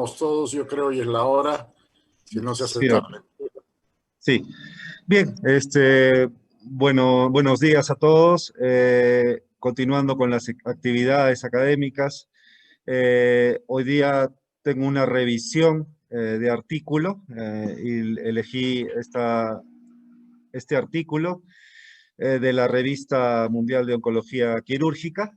estamos todos, yo creo, y es la hora, si no se hace Sí, tarde. sí. Bien, buenos días a todos. Continuando con las actividades académicas, hoy día tengo una revisión de artículo y elegí este artículo de la Revista Mundial de Oncología Quirúrgica,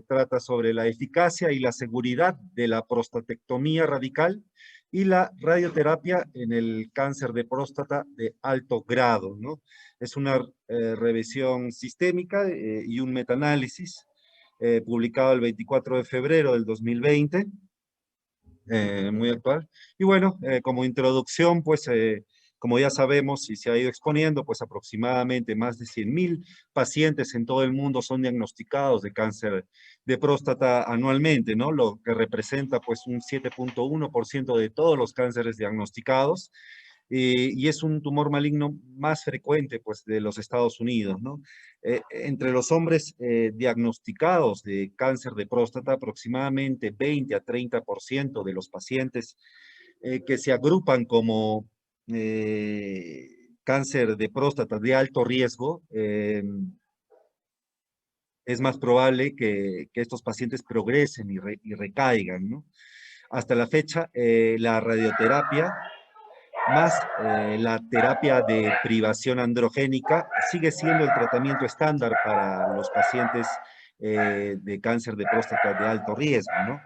trata sobre la eficacia y la seguridad de la prostatectomía radical y la radioterapia en el cáncer de próstata de alto grado, ¿no? Es una revisión sistémica y un metaanálisis publicado el 24 de febrero del 2020, muy actual. Y bueno, como introducción, pues como ya sabemos y se ha ido exponiendo, pues aproximadamente más de 100.000 pacientes en todo el mundo son diagnosticados de cáncer de próstata anualmente, ¿no? Lo que representa pues un 7.1% de todos los cánceres diagnosticados. Y es un tumor maligno más frecuente pues de los Estados Unidos, ¿no? Entre los hombres diagnosticados de cáncer de próstata, aproximadamente 20 a 30% de los pacientes que se agrupan como cáncer de próstata de alto riesgo, es más probable que estos pacientes progresen y recaigan, ¿no? Hasta la fecha, la radioterapia más la terapia de privación androgénica sigue siendo el tratamiento estándar para los pacientes de cáncer de próstata de alto riesgo, ¿no?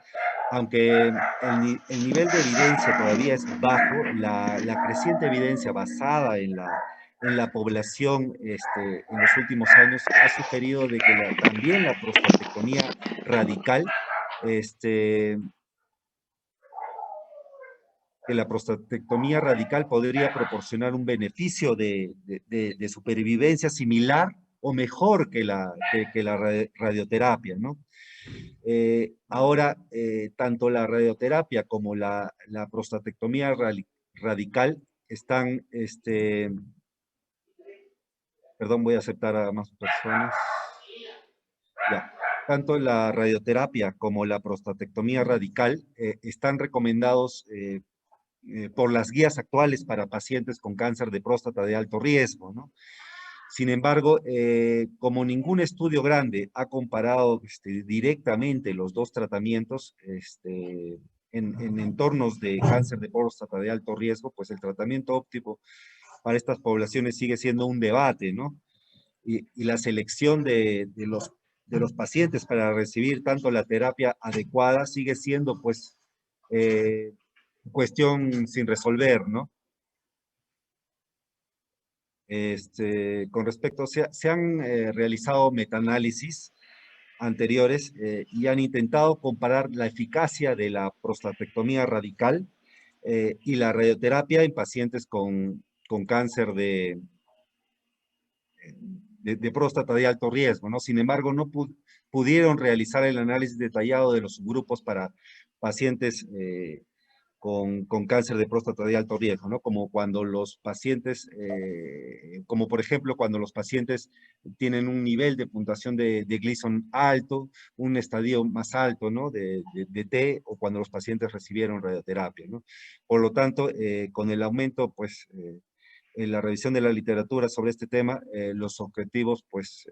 Aunque el nivel de evidencia todavía es bajo, la creciente evidencia basada en la población en los últimos años ha sugerido de que también la prostatectomía radical este, que la prostatectomía radical podría proporcionar un beneficio de supervivencia similar o mejor que la radioterapia, ¿no? Ahora, tanto la radioterapia como la prostatectomía radical están, perdón, voy a aceptar a más personas. Ya. Tanto la radioterapia como la prostatectomía radical están recomendados por las guías actuales para pacientes con cáncer de próstata de alto riesgo, ¿no? Sin embargo, como ningún estudio grande ha comparado directamente los dos tratamientos en entornos de cáncer de próstata de alto riesgo, pues el tratamiento óptimo para estas poblaciones sigue siendo un debate, ¿no? Y la selección de los pacientes para recibir tanto la terapia adecuada sigue siendo, pues, cuestión sin resolver, ¿no? Con respecto, se han realizado metaanálisis anteriores y han intentado comparar la eficacia de la prostatectomía radical y la radioterapia en pacientes con cáncer de próstata de alto riesgo, ¿no? Sin embargo, no pudieron realizar el análisis detallado de los subgrupos para pacientes con cáncer de próstata de alto riesgo, ¿no? Como cuando los pacientes, como por ejemplo cuando los pacientes tienen un nivel de puntuación de Gleason alto, un estadio más alto, ¿no? De T, o cuando los pacientes recibieron radioterapia, ¿no? Por lo tanto, con el aumento, pues, en la revisión de la literatura sobre este tema, los objetivos, pues,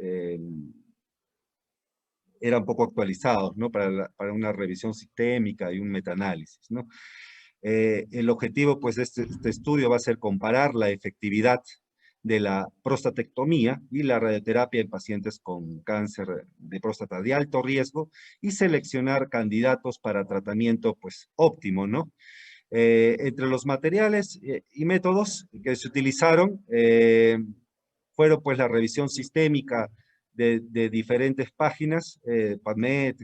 eran poco actualizados, ¿no? Para una revisión sistémica y un metaanálisis, ¿no? El objetivo, pues, de este estudio va a ser comparar la efectividad de la prostatectomía y la radioterapia en pacientes con cáncer de próstata de alto riesgo y seleccionar candidatos para tratamiento, pues, óptimo, ¿no? Entre los materiales y métodos que se utilizaron fueron, pues, la revisión sistémica de diferentes páginas, PubMed,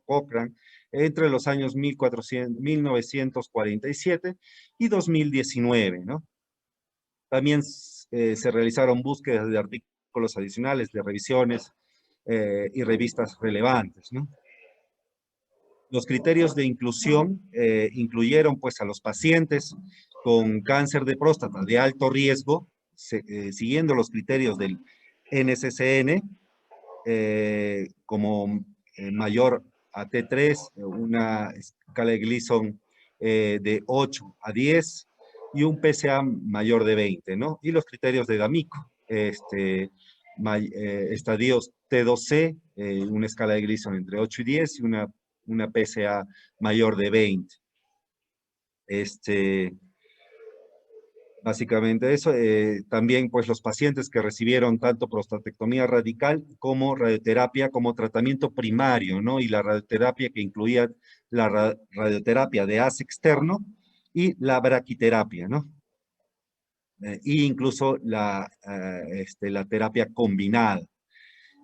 Cochrane, entre los años 1947 y 2019, ¿no? También se realizaron búsquedas de artículos adicionales, de revisiones y revistas relevantes, ¿no? Los criterios de inclusión incluyeron, pues, a los pacientes con cáncer de próstata de alto riesgo, siguiendo los criterios del NCCN, como mayor a T3, una escala de Gleason de 8 a 10 y un PSA mayor de 20, ¿no? Y los criterios de D'Amico, estadios T2C, una escala de Gleason entre 8 y 10 y una PSA mayor de 20. Básicamente eso. También pues los pacientes que recibieron tanto prostatectomía radical como radioterapia como tratamiento primario, ¿no? Y la radioterapia que incluía la radioterapia de haz externo y la braquiterapia, ¿no? Y incluso la terapia combinada.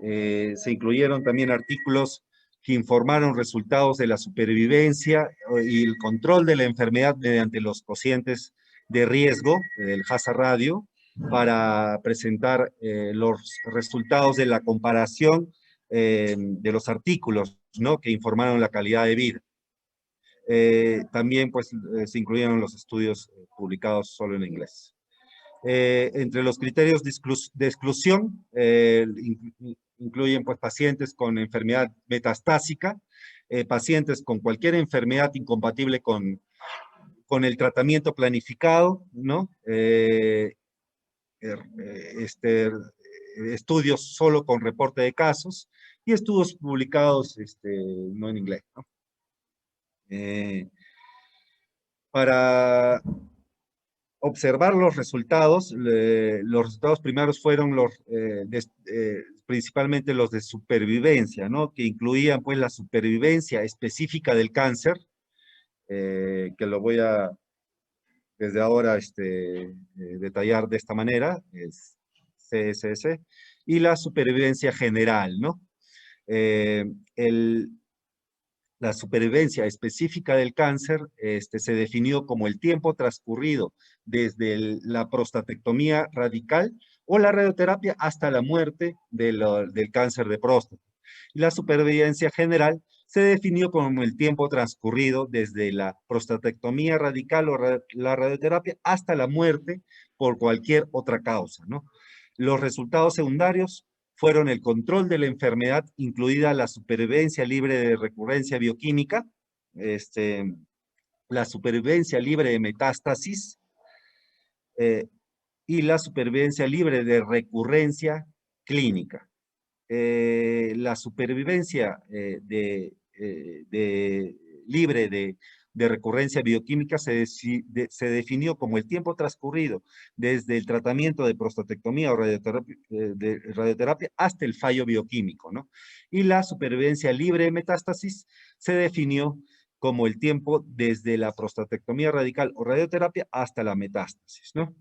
Se incluyeron también artículos que informaron resultados de la supervivencia y el control de la enfermedad mediante los cocientes de riesgo del hazard radio para presentar los resultados de la comparación de los artículos, ¿no? Que informaron la calidad de vida. También pues se incluyeron los estudios publicados solo en inglés. Entre los criterios de exclusión incluyen pues, pacientes con enfermedad metastásica, pacientes con cualquier enfermedad incompatible con el tratamiento planificado, ¿no? Estudios solo con reporte de casos y estudios publicados no en inglés, ¿no? Para observar los resultados primarios fueron principalmente los de supervivencia, ¿no? Que incluían pues la supervivencia específica del cáncer, que lo voy a desde ahora detallar de esta manera, es CSS, y la supervivencia general, ¿no? La supervivencia específica del cáncer se definió como el tiempo transcurrido desde la prostatectomía radical o la radioterapia hasta la muerte del cáncer de próstata. Y la supervivencia general se definió como el tiempo transcurrido desde la prostatectomía radical o la radioterapia hasta la muerte por cualquier otra causa, ¿no? Los resultados secundarios fueron el control de la enfermedad, incluida la supervivencia libre de recurrencia bioquímica, la supervivencia libre de metástasis y la supervivencia libre de recurrencia clínica. La supervivencia libre de recurrencia bioquímica se definió como el tiempo transcurrido desde el tratamiento de prostatectomía o radioterapia hasta el fallo bioquímico, ¿no? Y la supervivencia libre de metástasis se definió como el tiempo desde la prostatectomía radical o radioterapia hasta la metástasis, ¿no?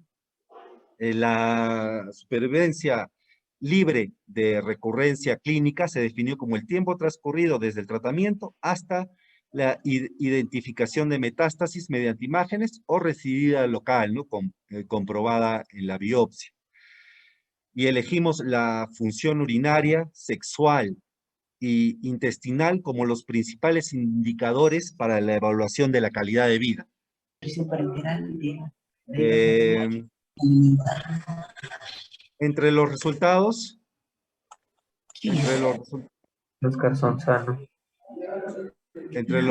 La supervivencia libre de recurrencia clínica se definió como el tiempo transcurrido desde el tratamiento hasta la identificación de metástasis mediante imágenes o recidida local, ¿no? Comprobada en la biopsia. Y elegimos la función urinaria, sexual y intestinal como los principales indicadores para la evaluación de la calidad de vida. Entre los resultados, Oscar Sonzano. Entre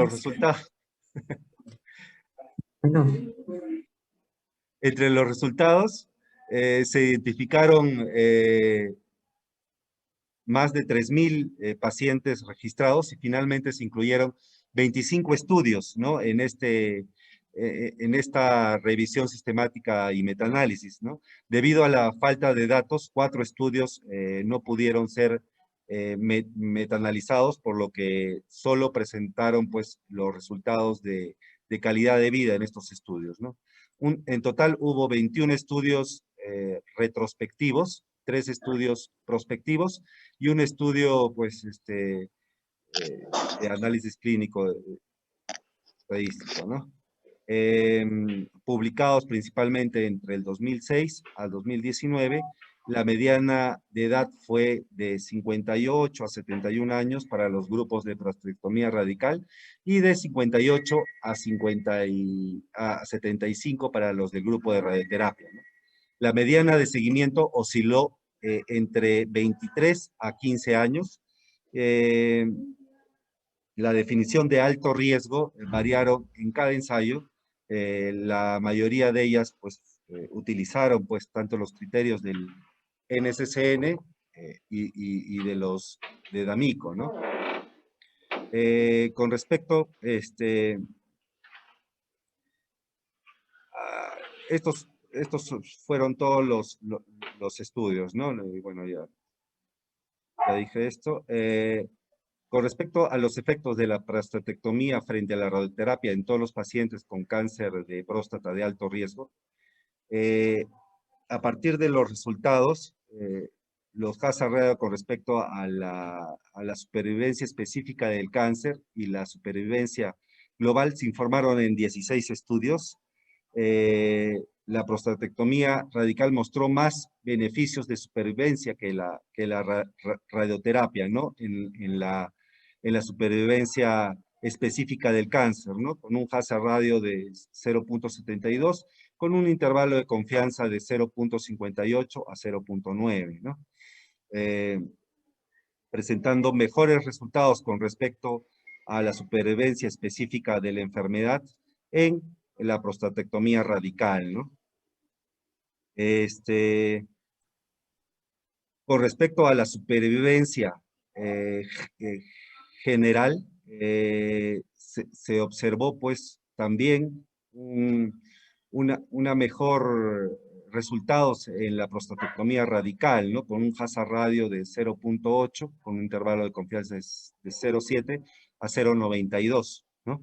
los resultados se identificaron más de 3,000 pacientes registrados y finalmente se incluyeron 25 estudios, ¿no? En esta revisión sistemática y metaanálisis, ¿no? Debido a la falta de datos, 4 estudios no pudieron ser metaanalizados, por lo que solo presentaron pues, los resultados de calidad de vida en estos estudios, ¿no? En total hubo 21 estudios retrospectivos, 3 estudios prospectivos y un estudio pues, de análisis clínico estadístico, ¿no? Publicados principalmente entre el 2006 al 2019, la mediana de edad fue de 58 a 71 años para los grupos de prostatectomía radical y de 58 a 75 para los del grupo de radioterapia, ¿no? La mediana de seguimiento osciló entre 23 a 15 años. la definición de alto riesgo variaron en cada ensayo. La mayoría de ellas, pues, utilizaron, pues, tanto los criterios del NSCN y de D'Amico, ¿no? Con respecto, estos fueron todos los estudios, ¿no? Y bueno, ya dije esto. Con respecto a los efectos de la prostatectomía frente a la radioterapia en todos los pacientes con cáncer de próstata de alto riesgo, a partir de los resultados, los hazard ratio con respecto a la supervivencia específica del cáncer y la supervivencia global se informaron en 16 estudios. La prostatectomía radical mostró más beneficios de supervivencia que la radioterapia, ¿no? En la supervivencia específica del cáncer, ¿no? Con un hazard radio de 0.72, con un intervalo de confianza de 0.58 a 0.9, ¿no? Presentando mejores resultados con respecto a la supervivencia específica de la enfermedad en la prostatectomía radical, ¿no? Con respecto a la supervivencia general, se observó pues también una mejor resultados en la prostatectomía radical, ¿no? Con un hazard radio de 0.8, con un intervalo de confianza de 0.7 a 0.92, ¿no?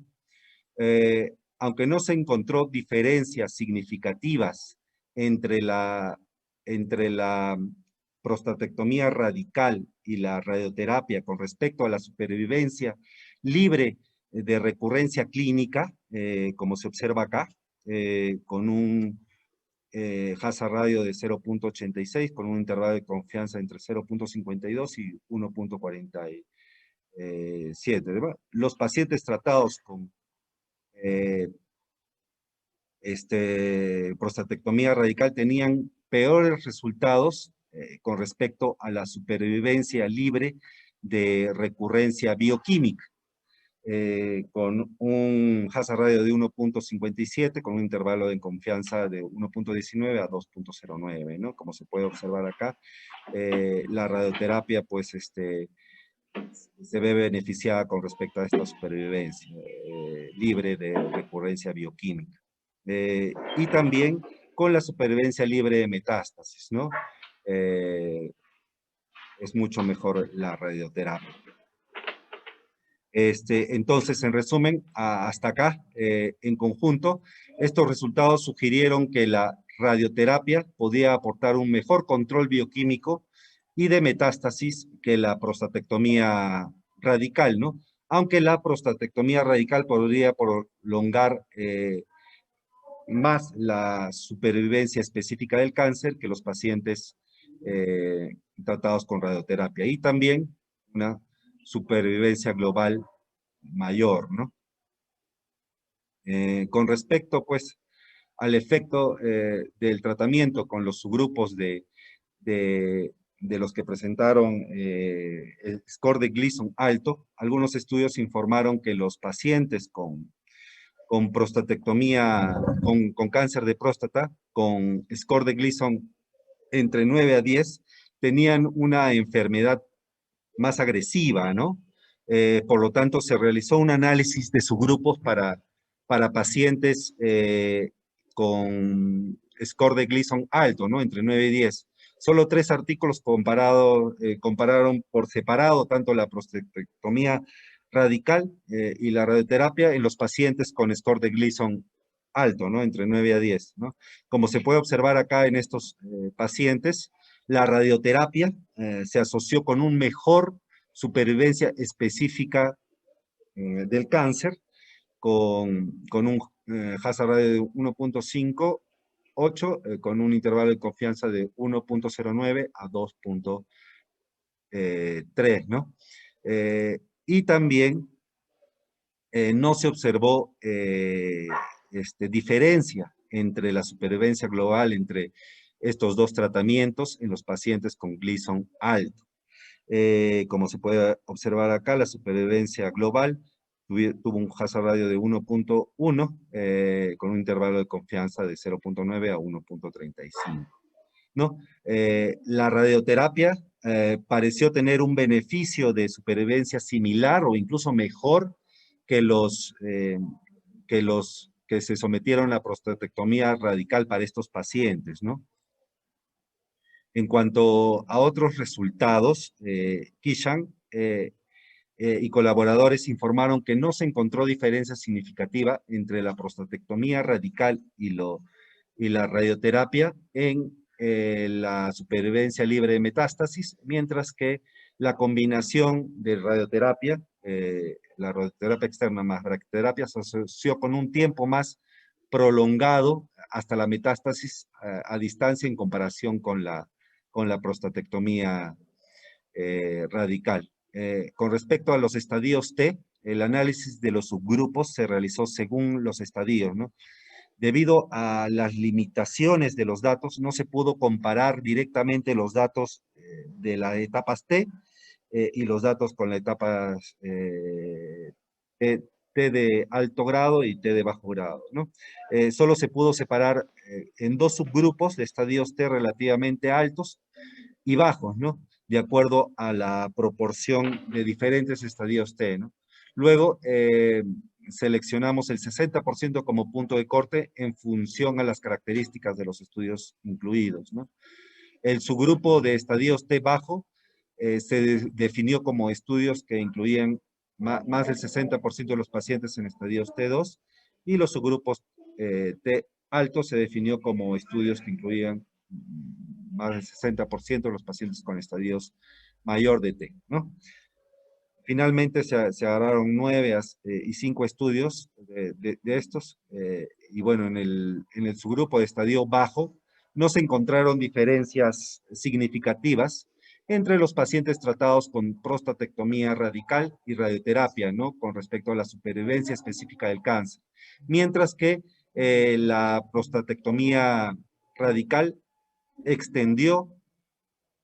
Aunque no se encontró diferencias significativas entre la prostatectomía radical y la radioterapia con respecto a la supervivencia libre de recurrencia clínica, como se observa acá, con un hazard radio de 0.86, con un intervalo de confianza entre 0.52 y 1.47. Los pacientes tratados con prostatectomía radical tenían peores resultados con respecto a la supervivencia libre de recurrencia bioquímica, con un hazard radio de 1.57, con un intervalo de confianza de 1.19 a 2.09, ¿no? Como se puede observar acá, la radioterapia, pues, se ve beneficiada con respecto a esta supervivencia libre de recurrencia bioquímica. Y también con la supervivencia libre de metástasis, ¿no? Es mucho mejor la radioterapia. Entonces, en resumen, hasta acá, en conjunto, estos resultados sugirieron que la radioterapia podía aportar un mejor control bioquímico y de metástasis que la prostatectomía radical, ¿no? Aunque la prostatectomía radical podría prolongar más la supervivencia específica del cáncer que los pacientes tratados con radioterapia, y también una supervivencia global mayor, ¿no? Con respecto, pues, al efecto del tratamiento con los subgrupos de los que presentaron el score de Gleason alto, algunos estudios informaron que los pacientes con prostatectomía, con cáncer de próstata, con score de Gleason entre 9 a 10, tenían una enfermedad más agresiva, ¿no? Por lo tanto, se realizó un análisis de subgrupos para pacientes con score de Gleason alto, ¿no? Entre 9 y 10. Solo 3 artículos compararon por separado tanto la prostatectomía radical y la radioterapia en los pacientes con score de Gleason alto, ¿no? Entre 9 a 10, ¿no? Como se puede observar acá en estos pacientes, la radioterapia se asoció con un mejor supervivencia específica del cáncer, con un hazard radio de 1.58, con un intervalo de confianza de 1.09 a 2.3, ¿no? Y también no se observó diferencia entre la supervivencia global entre estos dos tratamientos en los pacientes con Gleason alto. Como se puede observar acá, la supervivencia global tuvo un hazard ratio de 1.1 con un intervalo de confianza de 0.9 a 1.35. ¿No? La radioterapia pareció tener un beneficio de supervivencia similar o incluso mejor que los que se sometieron a prostatectomía radical para estos pacientes, ¿no? En cuanto a otros resultados, Kishan y colaboradores informaron que no se encontró diferencia significativa entre la prostatectomía radical y la radioterapia en la supervivencia libre de metástasis, mientras que la combinación de radioterapia, la radioterapia externa más brachyterapia, se asoció con un tiempo más prolongado hasta la metástasis a distancia en comparación con la prostatectomía radical. Con respecto a los estadios T, el análisis de los subgrupos se realizó según los estadios, ¿no? Debido a las limitaciones de los datos, no se pudo comparar directamente los datos de las etapas T y los datos con las etapas T de alto grado y T de bajo grado, ¿no? Solo se pudo separar en dos subgrupos de estadios T relativamente altos y bajos, ¿no? De acuerdo a la proporción de diferentes estadios T, ¿no? Luego, seleccionamos el 60% como punto de corte en función a las características de los estudios incluidos, ¿no? El subgrupo de estadios T bajo se definió como estudios que incluían más del 60% de los pacientes en estadios T2 y los subgrupos T alto se definió como estudios que incluían más del 60% de los pacientes con estadios mayor de T, ¿no? Finalmente se agarraron 9 y 5 estudios de estos, y bueno, en el subgrupo de estadio bajo no se encontraron diferencias significativas entre los pacientes tratados con prostatectomía radical y radioterapia, ¿no? Con respecto a la supervivencia específica del cáncer. Mientras que la prostatectomía radical extendió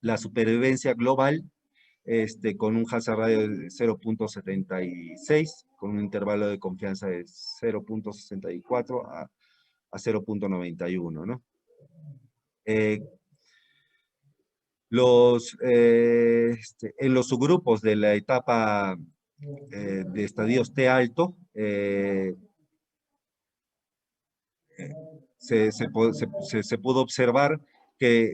la supervivencia global con un hazard ratio de 0.76, con un intervalo de confianza de 0.64 a 0.91, ¿no? En los subgrupos de la etapa de estadios T alto, se pudo observar que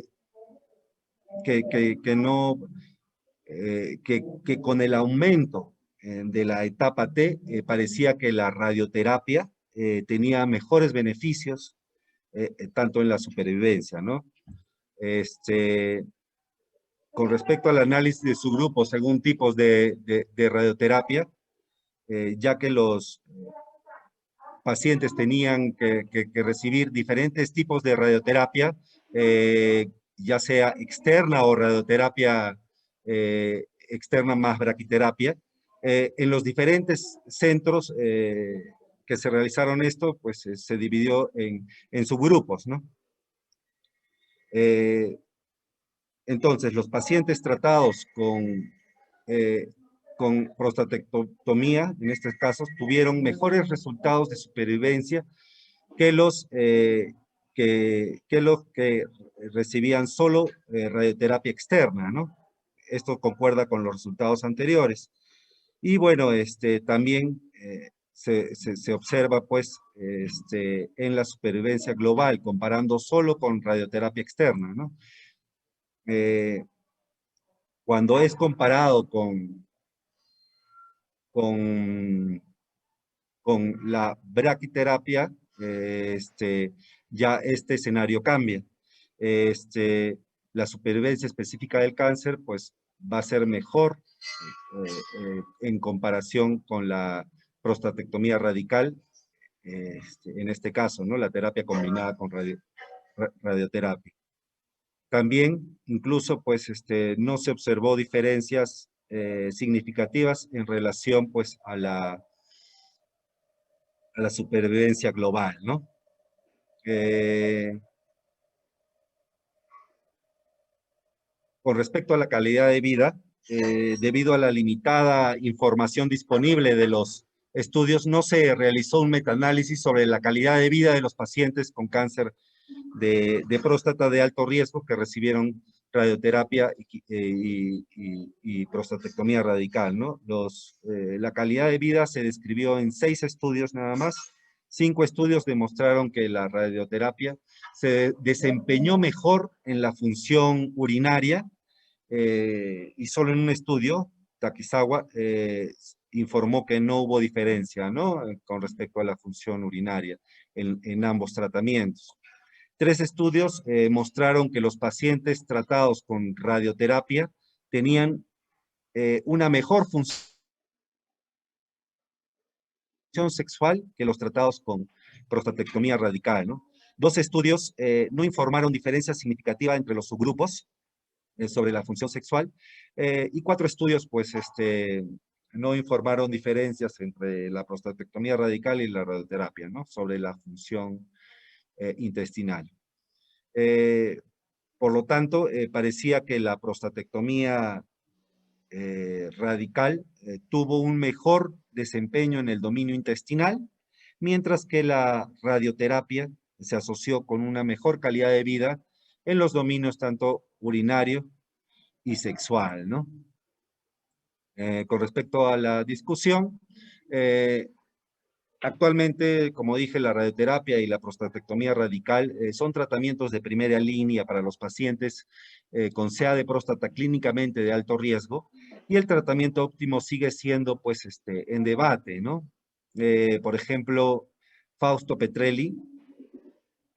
con el aumento de la etapa T, parecía que la radioterapia tenía mejores beneficios, tanto en la supervivencia, ¿no? Con respecto al análisis de subgrupos según tipos de radioterapia, ya que los pacientes tenían que recibir diferentes tipos de radioterapia, ya sea externa o radioterapia externa más braquiterapia. En los diferentes centros que se realizaron esto, pues se dividió en subgrupos, ¿no? Entonces, los pacientes tratados con prostatectomía, en estos casos, tuvieron mejores resultados de supervivencia que los que recibían solo radioterapia externa, ¿no? Esto concuerda con los resultados anteriores. Y bueno, también se observa, pues, en la supervivencia global, comparando solo con radioterapia externa, ¿no? Cuando es comparado con la braquiterapia, ya este escenario cambia. La supervivencia específica del cáncer, pues, va a ser mejor en comparación con la prostatectomía radical, en este caso, ¿no? La terapia combinada con radioterapia. También, incluso, pues, no se observó diferencias significativas en relación, pues, a la supervivencia global, ¿no? Con respecto a la calidad de vida, debido a la limitada información disponible de los estudios, no se realizó un metaanálisis sobre la calidad de vida de los pacientes con cáncer de próstata de alto riesgo que recibieron radioterapia y prostatectomía radical, ¿no? La calidad de vida se describió en 6 estudios nada más. 5 estudios demostraron que la radioterapia se desempeñó mejor en la función urinaria, y solo en un estudio, Takizawa, informó que no hubo diferencia, ¿no? Con respecto a la función urinaria en ambos tratamientos. 3 estudios mostraron que los pacientes tratados con radioterapia tenían una mejor función sexual que los tratados con prostatectomía radical, ¿no? 2 estudios no informaron diferencia significativa entre los subgrupos sobre la función sexual, y 4 estudios, pues, no informaron diferencias entre la prostatectomía radical y la radioterapia, ¿no? Sobre la función intestinal. Por lo tanto, parecía que la prostatectomía radical tuvo un mejor desempeño en el dominio intestinal, mientras que la radioterapia se asoció con una mejor calidad de vida en los dominios tanto urinario y sexual, ¿no? Con respecto a la discusión, actualmente, como dije, la radioterapia y la prostatectomía radical son tratamientos de primera línea para los pacientes con CA de próstata clínicamente de alto riesgo, y el tratamiento óptimo sigue siendo, pues, en debate, ¿no? Por ejemplo, Fausto Petrelli,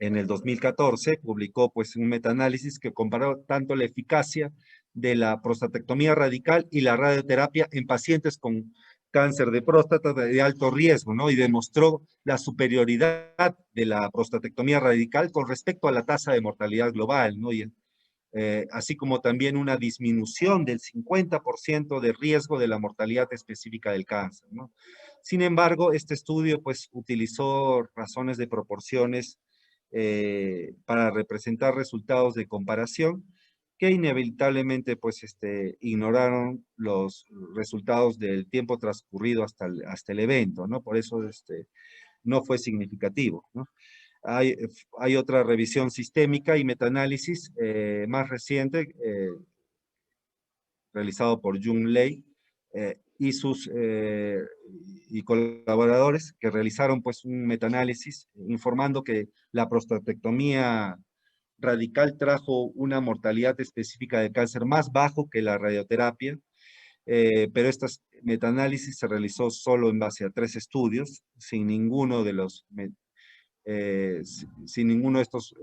en el 2014, publicó, pues, un metaanálisis que comparó tanto la eficacia de la prostatectomía radical y la radioterapia en pacientes con cáncer de próstata de alto riesgo, ¿no? Y demostró la superioridad de la prostatectomía radical con respecto a la tasa de mortalidad global, ¿no? Así como también una disminución del 50% de riesgo de la mortalidad específica del cáncer, ¿no? Sin embargo, este estudio, pues, utilizó razones de proporciones para representar resultados de comparación que inevitablemente, pues, ignoraron los resultados del tiempo transcurrido hasta el evento, ¿no? Por eso, no fue significativo, ¿no? Hay otra revisión sistémica y metaanálisis más reciente, realizado por Jung Lei y sus y colaboradores, que realizaron, pues, un metaanálisis informando que la prostatectomía radical trajo una mortalidad específica de cáncer más bajo que la radioterapia, pero este metaanálisis se realizó solo en base a 3 estudios, sin ninguno de estos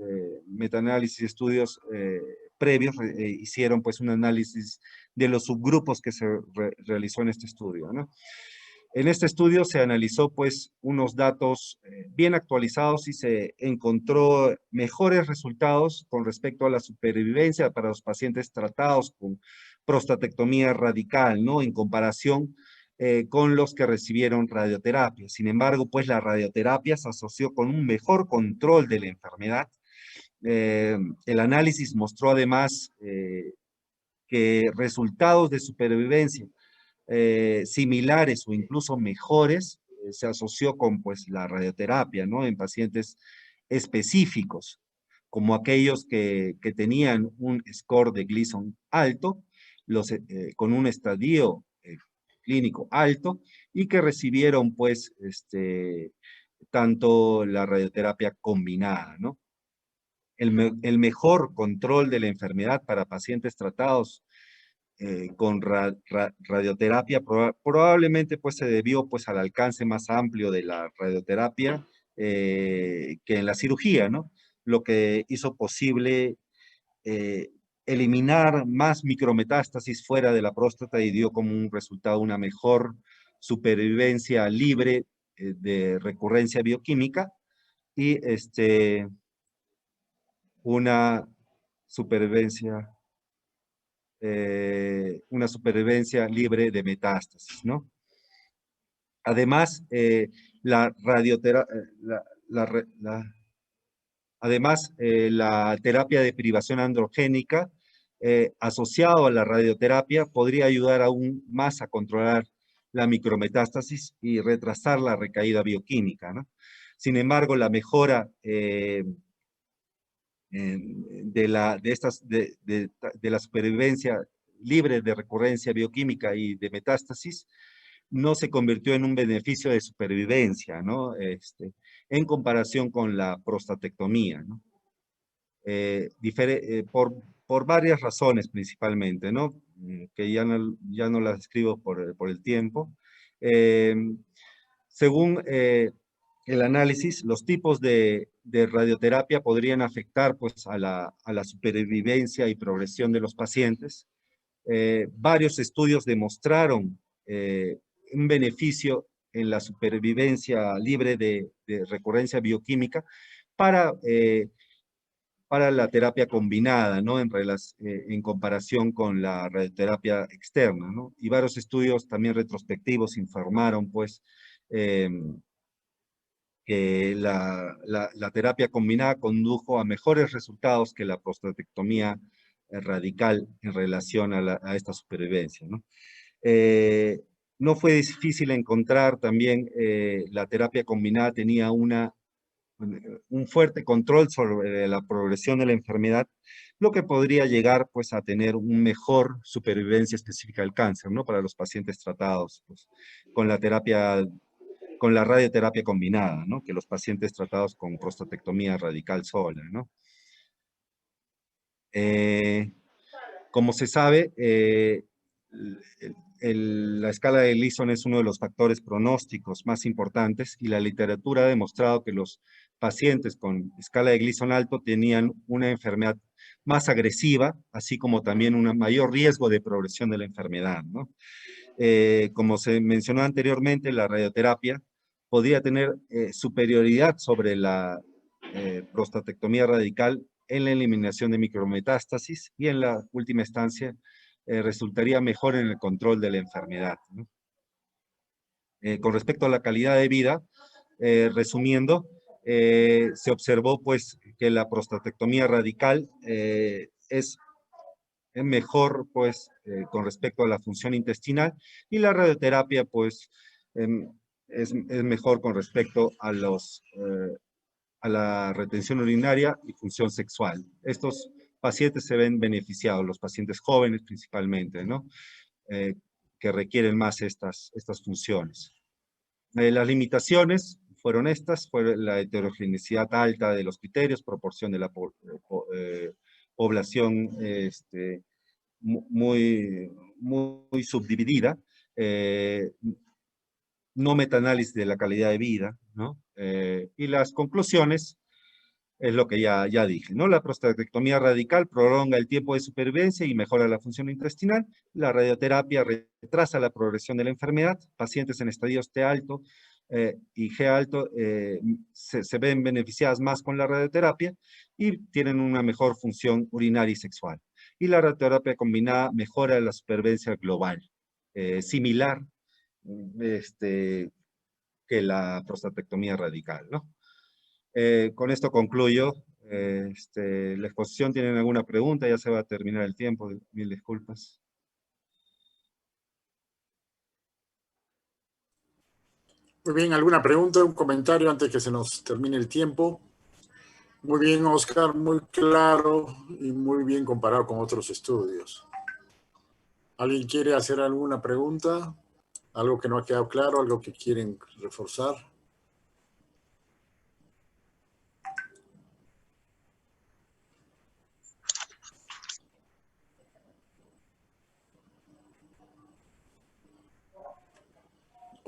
metaanálisis y estudios previos hicieron, pues, un análisis de los subgrupos que se realizó en este estudio, ¿no? En este estudio se analizó, pues, unos datos bien actualizados y se encontró mejores resultados con respecto a la supervivencia para los pacientes tratados con prostatectomía radical, ¿no? En comparación con los que recibieron radioterapia. Sin embargo, pues, la radioterapia se asoció con un mejor control de la enfermedad. El análisis mostró además que resultados de supervivencia similares o incluso mejores se asoció con, pues, la radioterapia, ¿no? En pacientes específicos, como aquellos que tenían un score de Gleason alto, con un estadio clínico alto, y que recibieron, pues, tanto la radioterapia combinada, ¿no? El mejor control de la enfermedad para pacientes tratados con radioterapia probablemente, pues, se debió, pues, al alcance más amplio de la radioterapia que en la cirugía, ¿no? Lo que hizo posible eliminar más micrometástasis fuera de la próstata y dio como un resultado una mejor supervivencia libre de recurrencia bioquímica y una supervivencia libre de metástasis, ¿no? Además, la terapia de privación androgénica asociado a la radioterapia podría ayudar aún más a controlar la micrometástasis y retrasar la recaída bioquímica, ¿no? Sin embargo, la mejora de la supervivencia libre de recurrencia bioquímica y de metástasis no se convirtió en un beneficio de supervivencia, ¿no? En comparación con la prostatectomía, ¿no? Por varias razones principalmente, ¿no? Que ya no las escribo por el tiempo. Según el análisis, los tipos de radioterapia podrían afectar pues, a la supervivencia y progresión de los pacientes. Varios estudios demostraron un beneficio en la supervivencia libre de recurrencia bioquímica para la terapia combinada, ¿no? En comparación con la radioterapia externa, ¿no? Y varios estudios también retrospectivos informaron, pues, que la terapia combinada condujo a mejores resultados que la prostatectomía radical en relación a esta supervivencia, ¿no? No fue difícil encontrar también, la terapia combinada tenía un fuerte control sobre la progresión de la enfermedad, lo que podría llegar pues a tener un mejor supervivencia específica del cáncer, ¿no? Para los pacientes tratados pues, con la radioterapia combinada, ¿no? Que los pacientes tratados con prostatectomía radical sola, ¿no? Como se sabe, la escala de Gleason es uno de los factores pronósticos más importantes y la literatura ha demostrado que los pacientes con escala de Gleason alto tenían una enfermedad más agresiva, así como también un mayor riesgo de progresión de la enfermedad, ¿no? Como se mencionó anteriormente, la radioterapia podría tener superioridad sobre la prostatectomía radical en la eliminación de micrometástasis y en la última instancia resultaría mejor en el control de la enfermedad, ¿no? Con respecto a la calidad de vida, resumiendo, se observó pues que la prostatectomía radical es mejor pues con respecto a la función intestinal y la radioterapia pues es mejor con respecto a la retención urinaria y función sexual. Estos pacientes se ven beneficiados, los pacientes jóvenes principalmente, ¿no? Que requieren más estas funciones. Las limitaciones fueron estas, fue la heterogeneidad alta de los criterios, proporción de la población muy subdividida, no metaanálisis de la calidad de vida, ¿no? Y las conclusiones es lo que ya dije, ¿no? La prostatectomía radical prolonga el tiempo de supervivencia y mejora la función intestinal. La radioterapia retrasa la progresión de la enfermedad. Pacientes en estadios T alto y G alto se ven beneficiadas más con la radioterapia y tienen una mejor función urinaria y sexual. Y la radioterapia combinada mejora la supervivencia global, similar que la prostatectomía radical, ¿no? Con esto concluyo la exposición. ¿Tienen alguna pregunta? Ya se va a terminar el tiempo, mil disculpas. Muy bien, ¿alguna pregunta, un comentario antes que se nos termine el tiempo? Muy bien, Oscar, muy claro y muy bien comparado con otros estudios. ¿Alguien quiere hacer alguna pregunta? ¿Algo que no ha quedado claro? ¿Algo que quieren reforzar?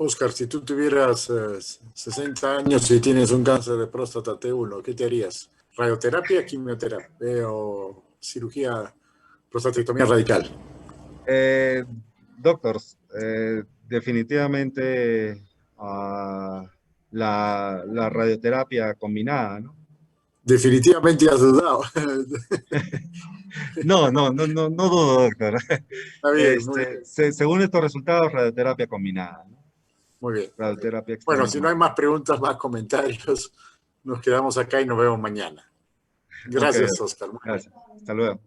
Oscar, si tú tuvieras 60 años y tienes un cáncer de próstata T1, ¿qué te harías? ¿Radioterapia, quimioterapia o cirugía, prostatectomía radical? Doctor, definitivamente la radioterapia combinada, ¿no? Definitivamente has dudado. No dudo, doctor. Está bien, muy bien. Según estos resultados, radioterapia combinada, ¿no? Muy bien. Radioterapia Bueno, externa. si no hay más preguntas, más comentarios, nos quedamos acá y nos vemos mañana. Gracias, Okay. Oscar. Gracias. Hasta luego.